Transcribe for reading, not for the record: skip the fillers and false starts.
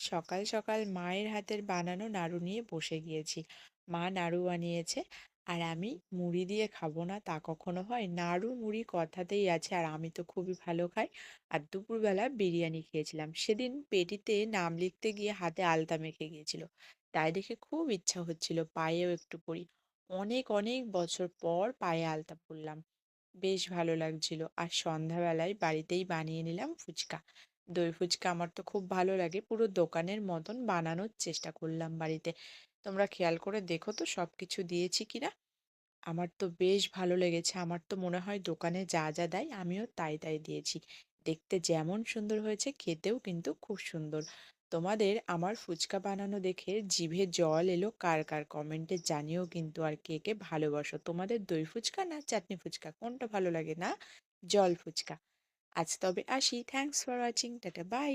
সকাল সকাল মায়ের হাতের বানানো নাড়ু নিয়ে বসে গিয়েছি। মা নাড়ু বানিয়েছে আর আমি মুড়ি দিয়ে খাবো না তা কখনো হয়? নাড়ু মুড়ি কথাতেই আছে আর আমি তো খুবই ভালো খাই। আর দুপুরবেলা বিরিয়ানি খেয়েছিলাম। সেদিন পেটিতে নাম লিখতে গিয়ে হাতে আলতা মেখে গিয়েছিল। তাই দেখে খুব ইচ্ছা হচ্ছিল পায়েও একটু পরি। অনেক অনেক বছর পর পায়ে আলতা পরলাম। বেশ ভালো লাগছিল। আর সন্ধ্যাবেলায় বাড়িতেই বানিয়ে নিলাম ফুচকা। দই ফুচকা আমার তো খুব ভালো লাগে। পুরো দোকানের মতন বানানোর চেষ্টা করলাম বাড়িতে। তোমরা খেয়াল করে দেখো তো সবকিছু দিয়েছি কিনা। আমার তো বেশ ভালো লেগেছে। আমার তো মনে হয় দোকানে যা যা দেয় আমিও তাই তাই দিয়েছি। দেখতে যেমন সুন্দর হয়েছে খেতেও কিন্তু খুব সুন্দর। তোমাদের আমার ফুচকা বানানো দেখে জিভে জল এলো কার কার কমেন্টে জানিও কিন্তু। আর কে কে ভালোবাসো, তোমাদের দই ফুচকা না চাটনি ফুচকা কোনটা ভালো লাগে? না জল ফুচকা? আজ তবে আসি। Thanks for watching. Tata bye.